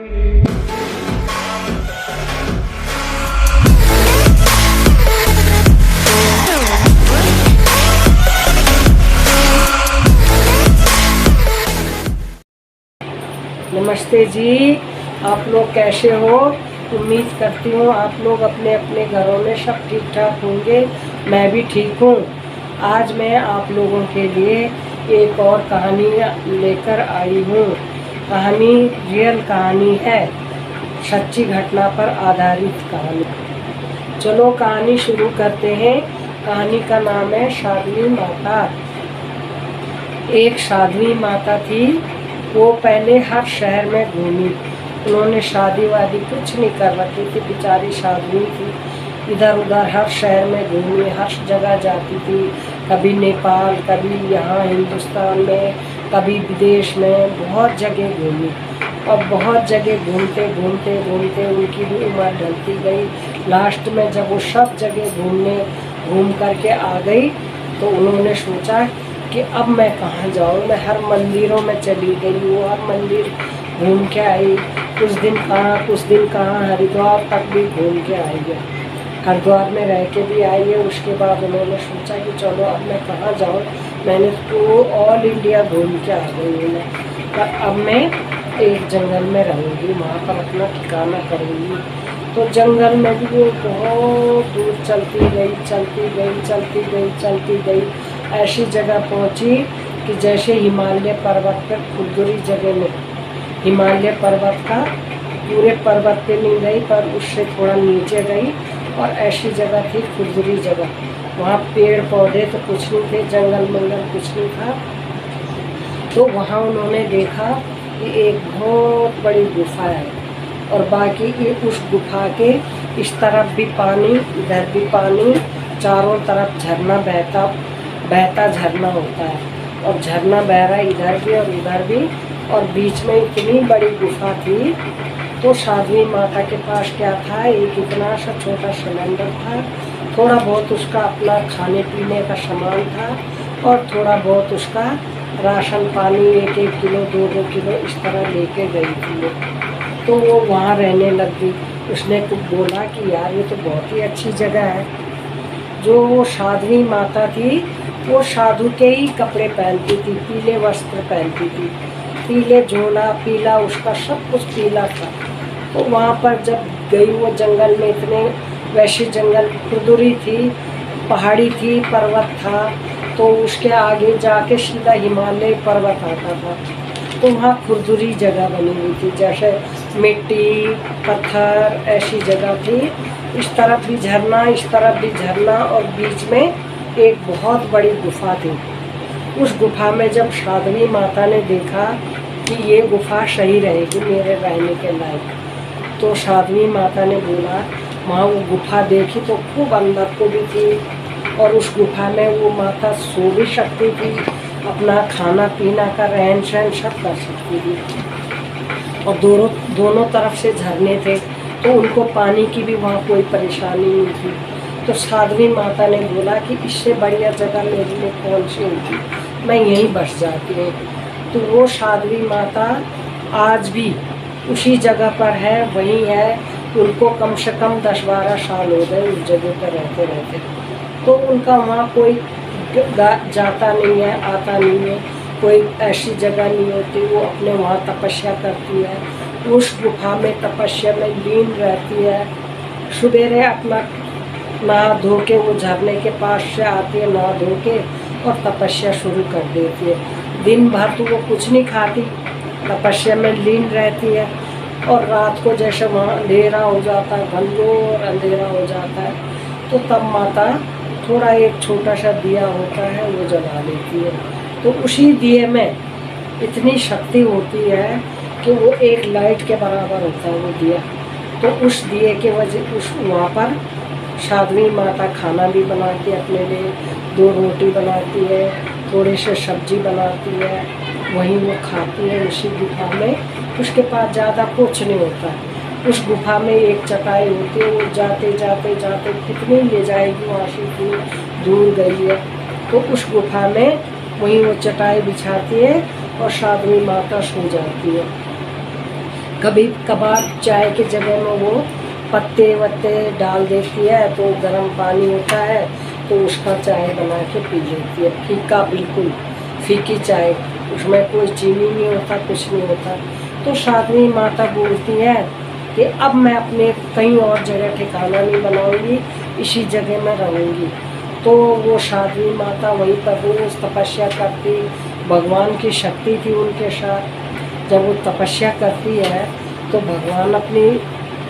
नमस्ते जी, आप लोग कैसे हो? उम्मीद करती हूँ आप लोग अपने अपने घरों में सब ठीक ठाक होंगे। मैं भी ठीक हूँ। आज मैं आप लोगों के लिए एक और कहानी लेकर आई हूँ। कहानी रियल कहानी है, सच्ची घटना पर आधारित कहानी। चलो कहानी शुरू करते हैं। कहानी का नाम है साध्वी माता। एक साध्वी माता थी, वो पहले हर शहर में घूमी। उन्होंने शादी वादी कुछ नहीं कर रखी थी, बेचारी साध्वी थी। इधर उधर हर शहर में घूमी, हर जगह जाती थी। कभी नेपाल, कभी यहाँ हिंदुस्तान में, कभी विदेश में, बहुत जगह घूमी। और बहुत जगह घूमते घूमते घूमते उनकी भी उम्र ढलती गई। लास्ट में जब वो सब जगह घूम करके आ गई तो उन्होंने सोचा कि अब मैं कहाँ जाऊँ। मैं हर मंदिरों में चली गई, वो हर मंदिर घूम के आई। कुछ दिन कहाँ हरिद्वार तक भी घूम के आई है। हरिद्वार में रह के भी आई है। उसके बाद उन्होंने सोचा कि चलो अब मैं कहाँ जाऊँ। मैंने तो ऑल इंडिया घूम के आ गई हूँ मैं, पर अब मैं एक जंगल में रहूँगी, वहाँ पर अपना ठिकाना करूँगी। तो जंगल में भी वो बहुत दूर चलती गई। ऐसी जगह पहुंची कि जैसे हिमालय पर्वत पर खुरदुरी जगह में, हिमालय पर्वत का पूरे पर्वत पे नहीं गई पर उससे थोड़ा नीचे गई। और ऐसी जगह थी खुरदुरी जगह, वहाँ पेड़ पौधे तो कुछ नहीं थे, जंगल मंगल कुछ नहीं था। तो वहाँ उन्होंने देखा कि एक बहुत बड़ी गुफा है और बाकी उस गुफा के इस तरफ भी पानी, इधर भी पानी, चारों तरफ झरना बहता झरना होता है। और झरना बह रहा है इधर भी और उधर भी, और बीच में इतनी बड़ी गुफा थी। तो साध्वी माता के पास क्या था, एक इतना सा छोटा सिलेंडर था, थोड़ा बहुत उसका अपना खाने पीने का सामान था और थोड़ा बहुत उसका राशन पानी 1-1 किलो 2-2 किलो इस तरह लेके गई थी वो। तो वो वहाँ रहने लग गई। उसने कुछ बोला कि यार ये तो बहुत ही अच्छी जगह है। जो वो साध्वी माता थी वो साधु के ही कपड़े पहनती थी, पीले वस्त्र पहनती थी, पीले झोला, पीला उसका सब कुछ पीला था। तो वहाँ पर जब गई वो जंगल में, इतने वैसे जंगल खुरदुरी थी, पहाड़ी थी, पर्वत था। तो उसके आगे जाके सीधा हिमालय पर्वत आता था। तो वहाँ खुरदुरी जगह बनी हुई थी, जैसे मिट्टी पत्थर ऐसी जगह थी। इस तरफ भी झरना, इस तरफ भी झरना, और बीच में एक बहुत बड़ी गुफा थी। उस गुफा में जब साध्वी माता ने देखा कि ये गुफा सही रहेगी मेरे रहने के लायक, तो साध्वी माता ने बोला, वहाँ वो गुफा देखी तो खूब अंदर को भी थी। और उस गुफा में वो माता सो भी सकती थी, अपना खाना पीना का रहन सहन सब कर सकती थी। और दोनों तरफ से झरने थे, तो उनको पानी की भी वहाँ कोई परेशानी नहीं थी। तो साध्वी माता ने बोला कि इससे बढ़िया जगह मेरे लिए कौन सी होगी, मैं यहीं बस जाती हूँ। तो वो साध्वी माता आज भी उसी जगह पर है, वहीं है। उनको कम से कम 10-12 साल हो गए उस जगह पर रहते रहते। तो उनका वहाँ कोई जाता नहीं है, आता नहीं है, कोई ऐसी जगह नहीं होती। वो अपने वहाँ तपस्या करती है, उस गुफा में तपस्या में लीन रहती है। सवेरे अपना नहा धो के वो झरने के पास से आती है, नहा धो के और तपस्या शुरू कर देती है। दिन भर तो वो कुछ नहीं खाती, तपस्या में लीन रहती है। और रात को जैसे वहाँ अंधेरा हो जाता है, घनघोर अंधेरा हो जाता है, तो तब माता थोड़ा एक छोटा सा दिया होता है वो जला लेती है। तो उसी दिए में इतनी शक्ति होती है कि वो एक लाइट के बराबर होता है वो दिया। तो उस दिए के वजह उस वहाँ पर साध्वी माता खाना भी बनाती है अपने लिए, 2 रोटी बनाती है, थोड़ी सी सब्जी बनाती है, वहीं वो खाती है उसी गुफा में। उसके पास ज़्यादा कुछ नहीं होता है। उस गुफा में एक चटाई होती है, वो जाते जाते जाते कितनी ले जाएगी, वहाँ से इतनी दूर गई है। तो उस गुफा में वहीं वो चटाई बिछाती है और साध्वी माता सो जाती है। कभी कभार चाय के जगह में वो पत्ते वत्ते डाल देती है, तो गर्म पानी होता है तो उसका चाय बना के पी लेती है, फीका, बिल्कुल फीकी चाय, उसमें कोई चीनी नहीं होता, कुछ नहीं होता। तो साध्वी माता बोलती है कि अब मैं अपने कहीं और जगह ठिकाना नहीं बनाऊंगी, इसी जगह में रहूंगी। तो वो साध्वी माता वहीं पर रोज तपस्या करती, भगवान की शक्ति थी उनके साथ। जब वो तपस्या करती है तो भगवान अपनी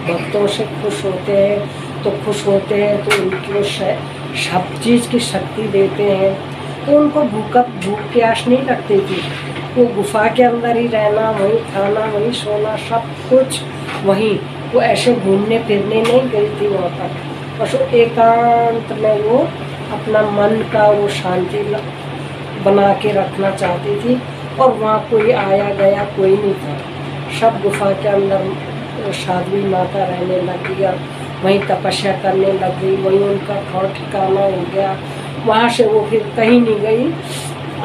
भक्तों से खुश होते हैं, तो खुश होते हैं तो उनकी वो सब चीज़ की शक्ति देते हैं। तो उनको भूख प्यास नहीं लगती थी, वो गुफा के अंदर ही रहना, वहीं खाना, वहीं सोना, सब कुछ वहीं। वो ऐसे घूमने फिरने नहीं गई थी वहाँ पर, बस वो एकांत में वो अपना मन का वो शांति बना के रखना चाहती थी। और वहाँ कोई आया गया कोई नहीं था, सब गुफा के अंदर साध्वी माता रहने लग गई, वहीं तपस्या करने लग गई, वहीं उनका ठौर ठिकाना हो गया, वहाँ से वो फिर कहीं नहीं गई।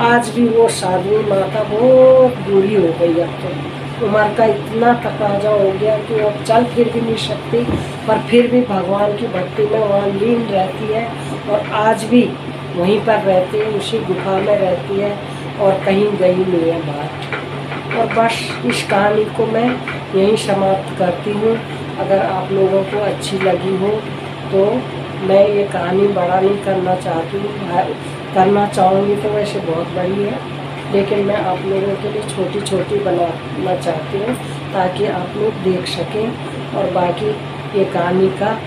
आज भी वो साध्वी माता बहुत बूढ़ी हो गई, अब तो उम्र का इतना तकाजा हो गया कि वो चल फिर भी नहीं सकती, पर फिर भी भगवान की भक्ति में वहाँ लीन रहती है और आज भी वहीं पर रहती है, उसी गुफा में रहती है और कहीं गई नहीं है बाहर। और बस इस कहानी को मैं यहीं समाप्त करती हूँ। अगर आप लोगों को अच्छी लगी हो तो मैं ये कहानी बड़ा नहीं करना चाहती हूँ, करना चाहूँगी तो वैसे बहुत बड़ी है, लेकिन मैं आप लोगों के लिए छोटी छोटी बनाना चाहती हूँ ताकि आप लोग देख सकें। और बाकी ये कहानी का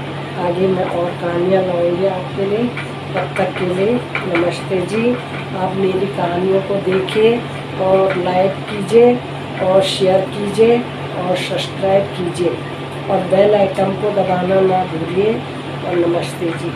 आगे मैं और कहानियाँ लाऊंगी आपके लिए। तब तक के लिए नमस्ते जी। आप मेरी कहानियों को देखिए और लाइक कीजिए और शेयर कीजिए और सब्सक्राइब कीजिए और बेल आइकन को दबाना ना भूलिए। और नमस्ते जी।